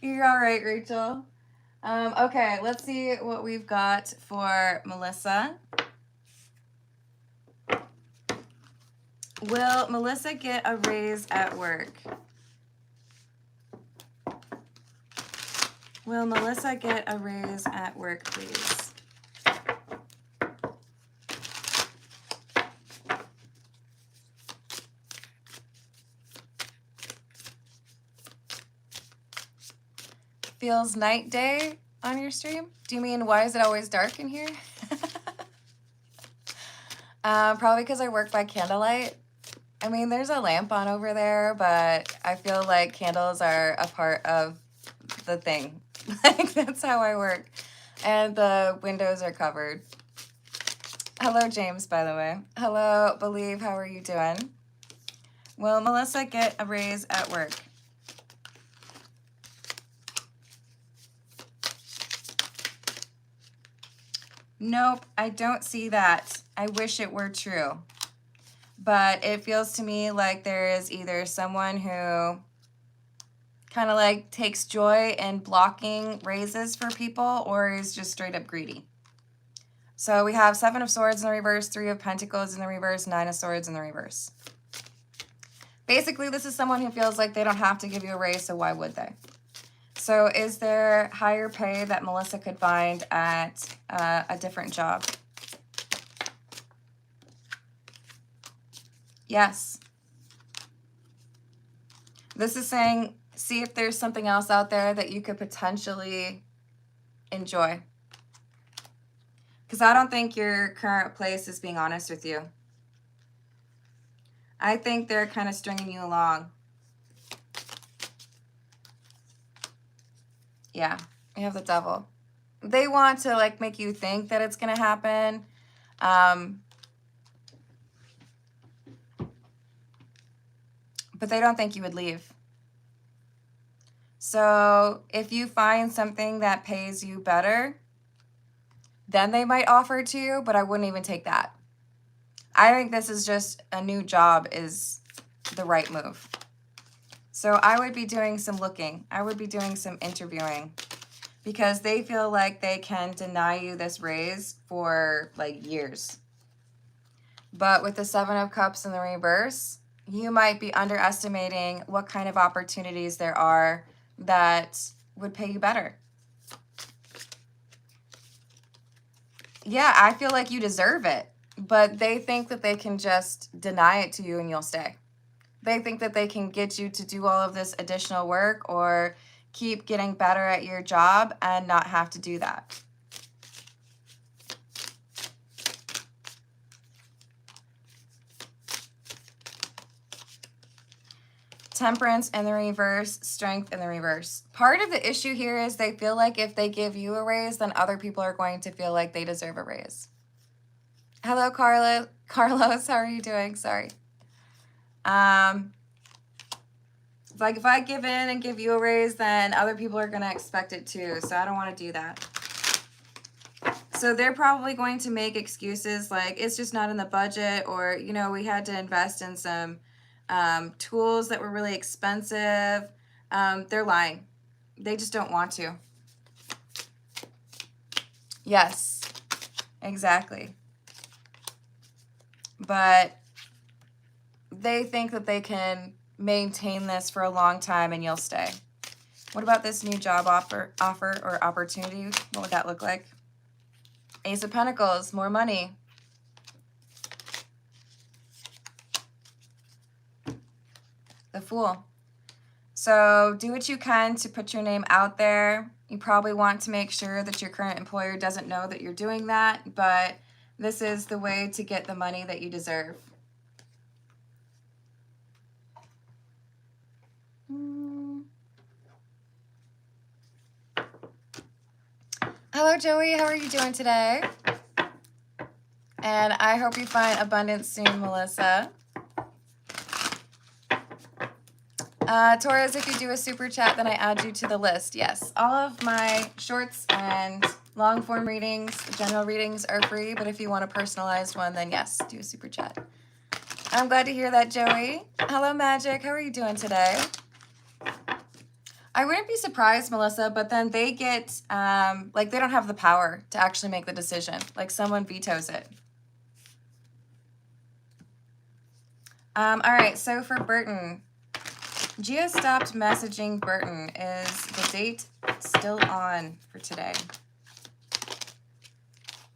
You're all right, Rachel. Okay, let's see what we've got for Melissa. Will Melissa get a raise at work? Will Melissa get a raise at work, please? Feels night day on your stream? Do you mean why is it always dark in here? Probably because I work by candlelight. I mean, there's a lamp on over there, but I feel like candles are a part of the thing. Like, that's how I work. And the windows are covered. Hello, James, by the way. Hello, Believe. How are you doing? Will Melissa get a raise at work? Nope, I don't see that. I wish it were true. But it feels to me like there is either someone who kind of like takes joy in blocking raises for people or is just straight up greedy. So we have 7 of Swords in the reverse, 3 of Pentacles in the reverse, 9 of Swords in the reverse. Basically, this is someone who feels like they don't have to give you a raise, so why would they? So is there higher pay that Melissa could find at a different job? Yes. This is saying, see if there's something else out there that you could potentially enjoy. Because I don't think your current place is being honest with you. I think they're kind of stringing you along. Yeah, we have the Devil. They want to like make you think that it's going to happen. But they don't think you would leave. So if you find something that pays you better, then they might offer it to you, but I wouldn't even take that. I think this is just a new job is the right move. So I would be doing some looking. I would be doing some interviewing because they feel like they can deny you this raise for like years. But with the 7 of Cups in the reverse, you might be underestimating what kind of opportunities there are that would pay you better. Yeah, I feel like you deserve it. but they think that they can just deny it to you and you'll stay. They think that they can get you to do all of this additional work or keep getting better at your job and not have to do that. Temperance in the reverse, strength in the reverse. Part of the issue here is they feel like if they give you a raise, then other people are going to feel like they deserve a raise. Hello, Carlos. How are you doing? Sorry. It's like if I give in and give you a raise, then other people are going to expect it too. So I don't want to do that. So they're probably going to make excuses like it's just not in the budget, or, you know, we had to invest in some tools that were really expensive. They're lying. They just don't want to. Yes, exactly. But they think that they can maintain this for a long time and you'll stay. What about this new job offer or opportunity? What would that look like? Ace of Pentacles, more money. The Fool. So do what you can to put your name out there. You probably want to make sure that your current employer doesn't know that you're doing that, but this is the way to get the money that you deserve. Hello, Joey. How are you doing today? And I hope you find abundance soon, Melissa. Taurus, if you do a super chat, then I add you to the list. Yes, all of my shorts and long form readings, general readings are free, but if you want a personalized one, then yes, do a super chat. I'm glad to hear that, Joey. Hello, Magic. How are you doing today? I wouldn't be surprised, Melissa, but then they get, like, they don't have the power to actually make the decision. Like, someone vetoes it. All right, so for Burton, Gia stopped messaging Burton. Is the date still on for today?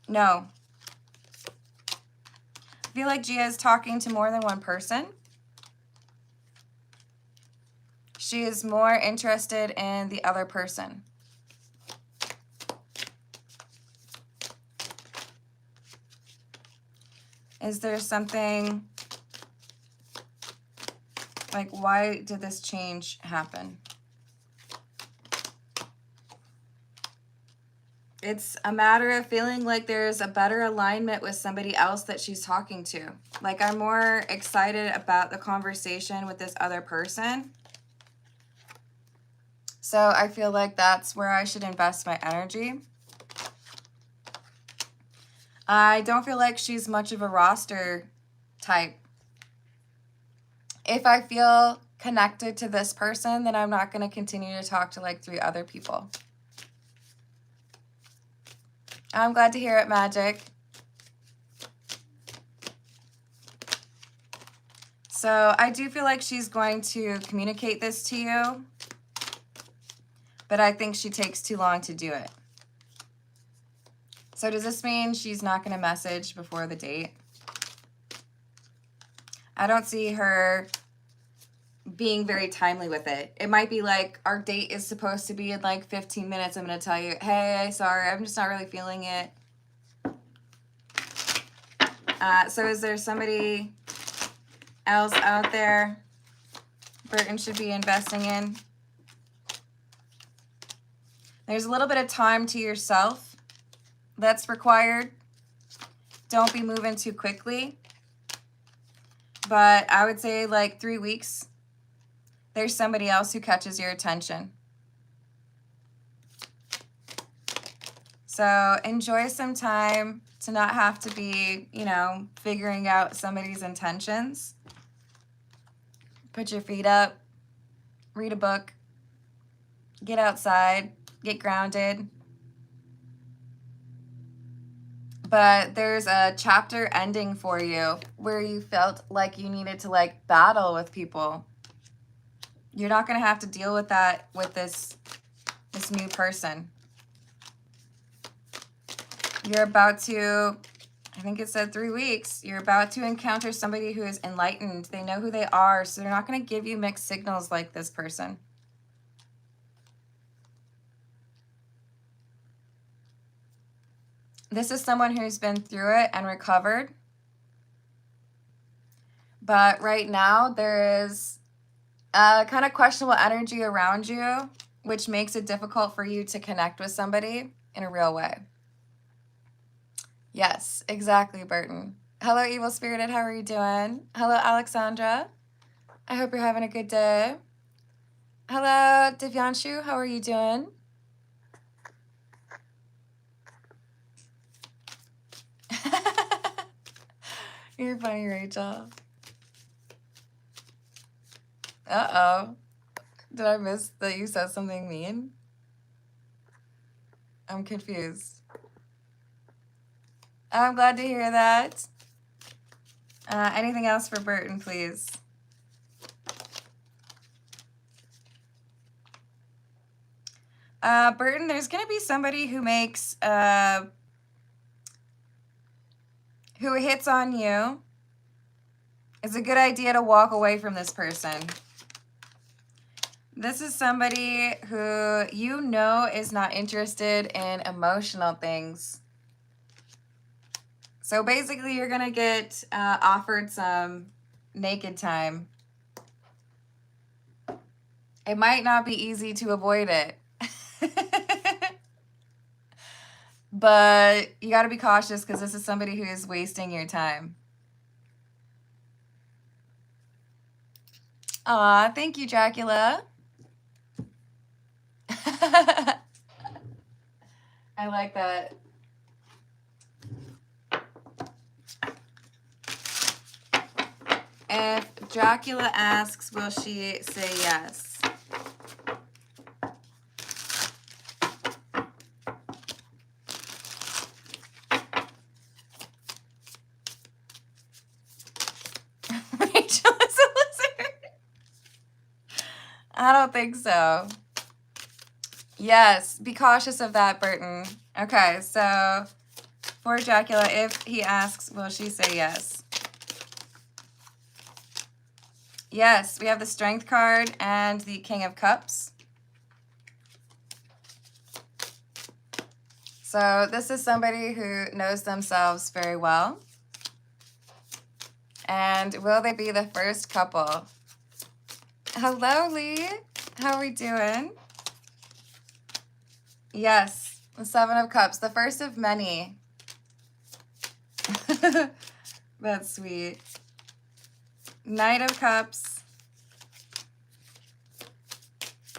No. I feel like Gia is talking to more than one person. She is more interested in the other person. Is there something, like, why did this change happen? It's a matter of feeling like there's a better alignment with somebody else that she's talking to. Like, I'm more excited about the conversation with this other person. So I feel like that's where I should invest my energy. I don't feel like she's much of a roster type. If I feel connected to this person, then I'm not going to continue to talk to like 3 other people. I'm glad to hear it, Magic. So I do feel like she's going to communicate this to you, but I think she takes too long to do it. So does this mean she's not going to message before the date? I don't see her being very timely with it. It might be like, our date is supposed to be in like 15 minutes. I'm going to tell you, hey, sorry, I'm just not really feeling it. So is there somebody else out there Burton should be investing in? There's a little bit of time to yourself that's required. Don't be moving too quickly. But I would say like 3 weeks, there's somebody else who catches your attention. So enjoy some time to not have to be, you know, figuring out somebody's intentions. Put your feet up, read a book, get outside, get grounded. But there's a chapter ending for you where you felt like you needed to like battle with people. You're not going to have to deal with that with this new person. You're about to I think it said 3 weeks. You're about to encounter somebody who is enlightened. They know who they are, so they're not going to give you mixed signals like this person. This is someone who's been through it and recovered. But right now, there is a kind of questionable energy around you, which makes it difficult for you to connect with somebody in a real way. Yes, exactly, Burton. Hello, Evil Spirited. How are you doing? Hello, Alexandra. I hope you're having a good day. Hello, Divyanshu. How are you doing? You're funny, Rachel. Uh-oh. Did I miss that you said something mean? I'm confused. I'm glad to hear that. Anything else for Burton, please? Burton, there's going to be somebody who makes, who hits on you. It's a good idea to walk away from this person. This is somebody who you know is not interested in emotional things. So basically, you're going to get offered some naked time. It might not be easy to avoid it. But you got to be cautious because this is somebody who is wasting your time. Aw, thank you, Dracula. I like that. If Dracula asks, will she say yes? Rachel is a lizard. I don't think so. Yes, be cautious of that, Burton. Okay, so for Dracula, if he asks, will she say yes? Yes, we have the Strength card and the King of Cups. So this is somebody who knows themselves very well. And will they be the first couple? Hello, Lee. How are we doing? Yes, the Seven of Cups, the first of many. That's sweet. Knight of Cups.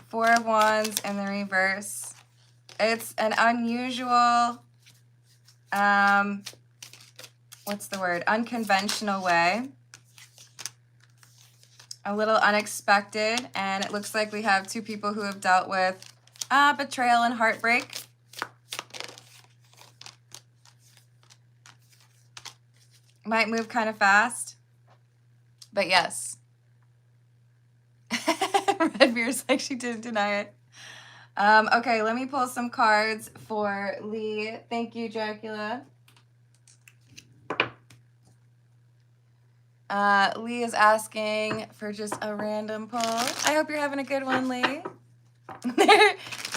Four of Wands in the reverse. It's an unusual, what's the word? Unconventional way. A little unexpected. And it looks like we have two people who have dealt with betrayal and heartbreak. Might move kind of fast. But yes. Red Beer's like she didn't deny it. Okay, let me pull some cards for Lee. Thank you, Dracula. Lee is asking for just a random pull. I hope you're having a good one, Lee.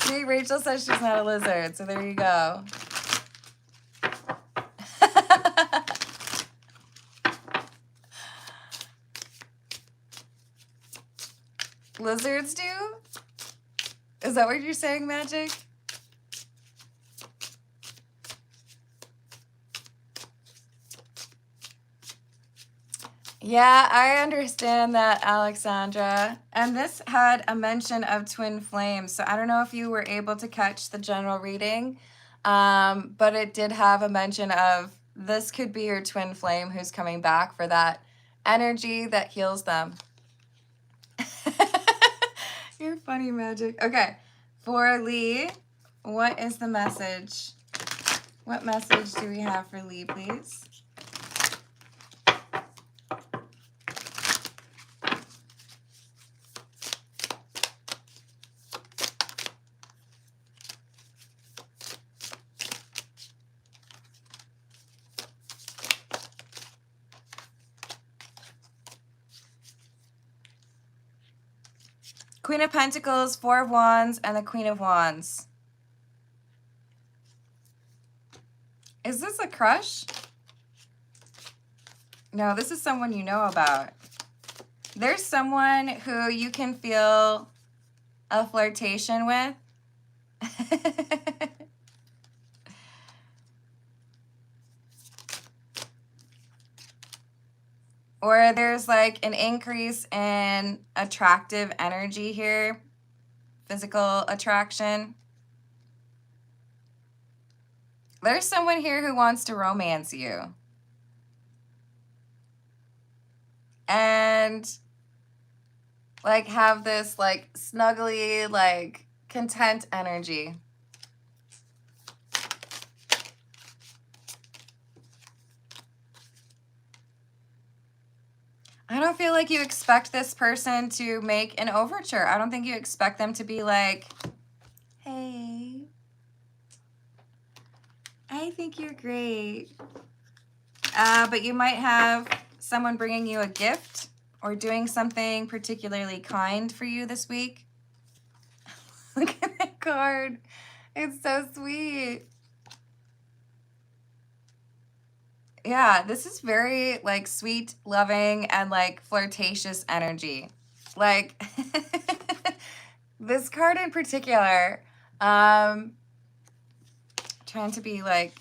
See, Rachel says she's not a lizard, so there you go. Lizards do? Is that what you're saying, Magic? Yeah, I understand that, Alexandra. And this had a mention of twin flames, so I don't know if you were able to catch the general reading, but it did have a mention of this could be your twin flame who's coming back for that energy that heals them. You're funny, Magic. Okay, for Lee, what is the message? What message do we have for Lee, please? Queen of Pentacles, Four of Wands, and the Queen of Wands. Is this a crush? No, this is someone you know about. There's someone who you can feel a flirtation with. Or there's like an increase in attractive energy here, physical attraction. There's someone here who wants to romance you. And like have this like snuggly, like content energy. I don't feel like you expect this person to make an overture. I don't think you expect them to be like, hey, I think you're great. But you might have someone bringing you a gift or doing something particularly kind for you this week. Look at that card. It's so sweet. Yeah, this is very like sweet, loving, and like flirtatious energy. Like this card in particular, trying to be like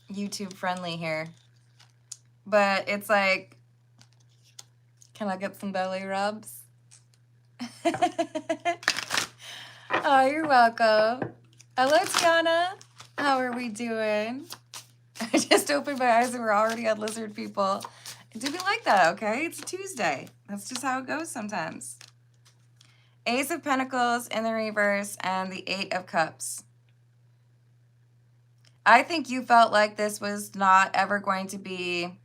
YouTube friendly here, but it's like, can I get some belly rubs? Oh, you're welcome. Hello, Tiana. How are we doing? I just opened my eyes and we're already on lizard people. Do we like that, okay? It's a Tuesday. That's just how it goes sometimes. Ace of Pentacles in the reverse and the Eight of Cups. I think you felt like this was not ever going to be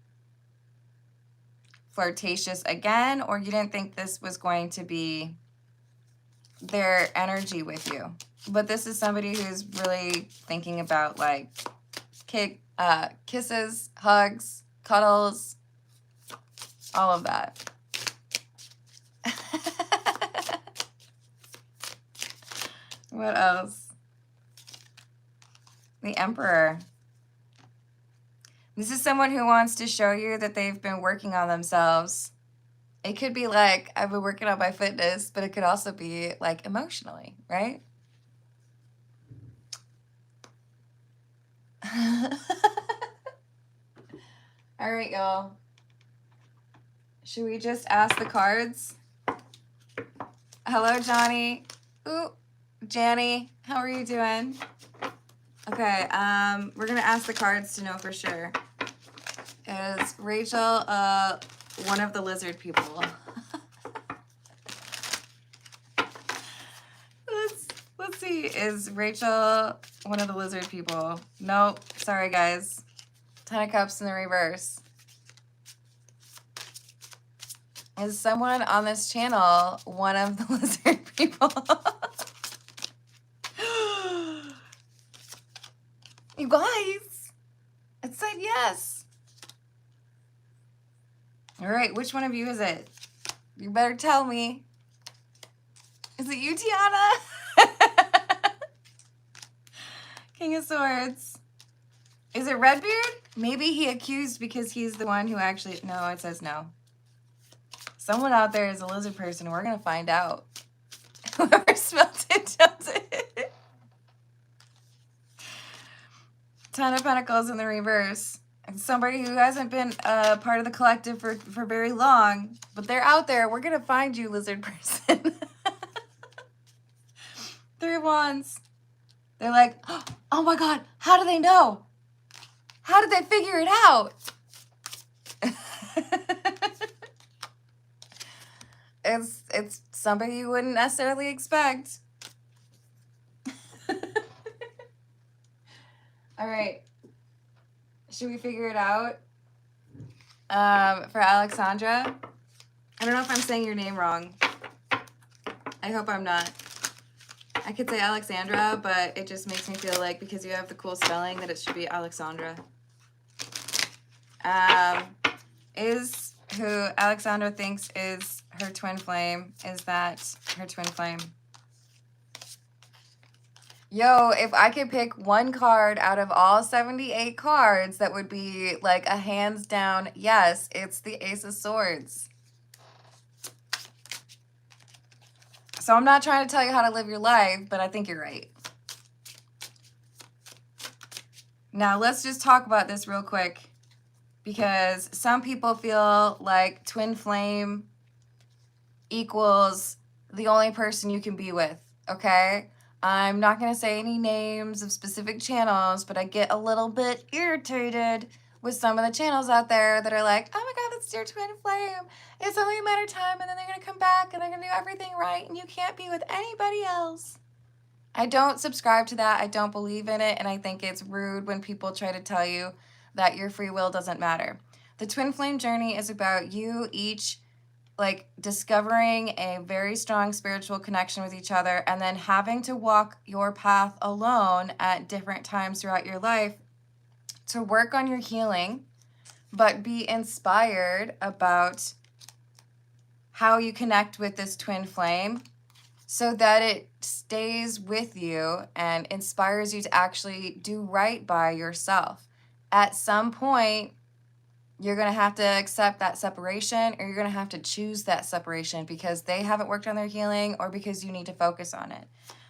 flirtatious again, or you didn't think this was going to be their energy with you. But this is somebody who's really thinking about like kisses, hugs, cuddles, all of that. What else? The Emperor. This is someone who wants to show you that they've been working on themselves. It could be like, I've been working on my fitness, but it could also be like emotionally, right? All right, y'all. Should we just ask the cards? Hello, Johnny. Ooh, Janny, how are you doing? Okay, we're gonna ask the cards to know for sure. Is Rachel one of the lizard people? Let's see. Is Rachel one of the lizard people? Nope. Sorry, guys. Ten of Cups in the reverse. Is someone on this channel one of the lizard people? You guys, it said yes. All right, which one of you is it? You better tell me. Is it you, Tiana? King of Swords. Is it Redbeard? Maybe he accused because he's the one who actually... No, it says no. Someone out there is a lizard person. We're going to find out. Whoever smelt it does it. Ten of Pentacles in the reverse. Somebody who hasn't been part of the collective for very long, but they're out there. We're going to find you, lizard person. Three of Wands. They're like, oh my God, how do they know? How did they figure it out? It's somebody you wouldn't necessarily expect. All right. Should we figure it out? For Alexandra. I don't know if I'm saying your name wrong. I hope I'm not. I could say Alexandra, but it just makes me feel like because you have the cool spelling that it should be Alexandra. Is who Alexandra thinks is her twin flame is that her twin flame. Yo, if I could pick one card out of all 78 cards that would be like a hands down yes, it's the Ace of Swords. So I'm not trying to tell you how to live your life, but I think you're right. Now let's just talk about this real quick, because some people feel like twin flame equals the only person you can be with, okay? I'm not going to say any names of specific channels, but I get a little bit irritated with some of the channels out there that are like, oh my God, that's your twin flame. It's only a matter of time, and then they're going to come back and they're going to do everything right, and you can't be with anybody else. I don't subscribe to that. I don't believe in it, and I think it's rude when people try to tell you that your free will doesn't matter. The twin flame journey is about you each like discovering a very strong spiritual connection with each other, and then having to walk your path alone at different times throughout your life to work on your healing, but be inspired about how you connect with this twin flame so that it stays with you and inspires you to actually do right by yourself. At some point, you're going to have to accept that separation, or you're going to have to choose that separation because they haven't worked on their healing or because you need to focus on it.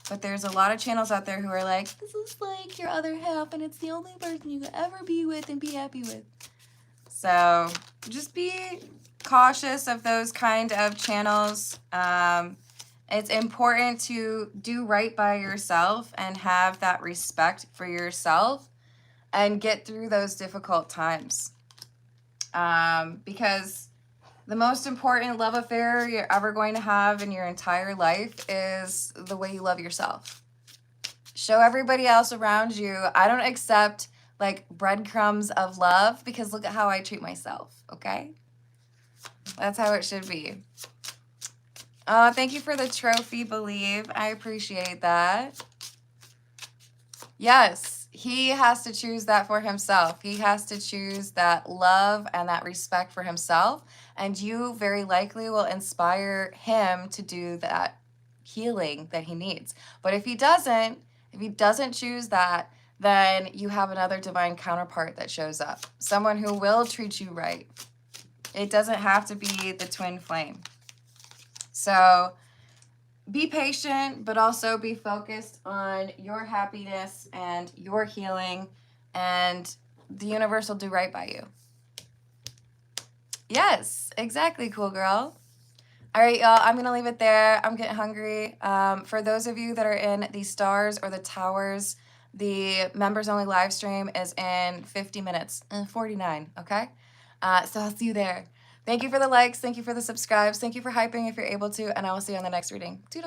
But there's a lot of channels out there who are like, this is like your other half and it's the only person you could ever be with and be happy with. So just be cautious of those kind of channels. It's important to do right by yourself and have that respect for yourself and get through those difficult times. Because the most important love affair you're ever going to have in your entire life is the way you love yourself. Show everybody else around you. I don't accept like breadcrumbs of love, because look at how I treat myself, okay? That's how it should be. Thank you for the trophy, Believe. I appreciate that. Yes, he has to choose that for himself. He has to choose that love and that respect for himself. And you very likely will inspire him to do that healing that he needs. But if he doesn't choose that, then you have another divine counterpart that shows up. Someone who will treat you right. It doesn't have to be the twin flame. So be patient, but also be focused on your happiness and your healing, and the universe will do right by you. Yes, exactly, cool girl. All right, y'all, I'm going to leave it there. I'm getting hungry. For those of you that are in the stars or the towers, the members only live stream is in 50 minutes, 49, okay? So I'll see you there. Thank you for the likes. Thank you for the subscribes. Thank you for hyping if you're able to, and I will see you on the next reading. Toodles.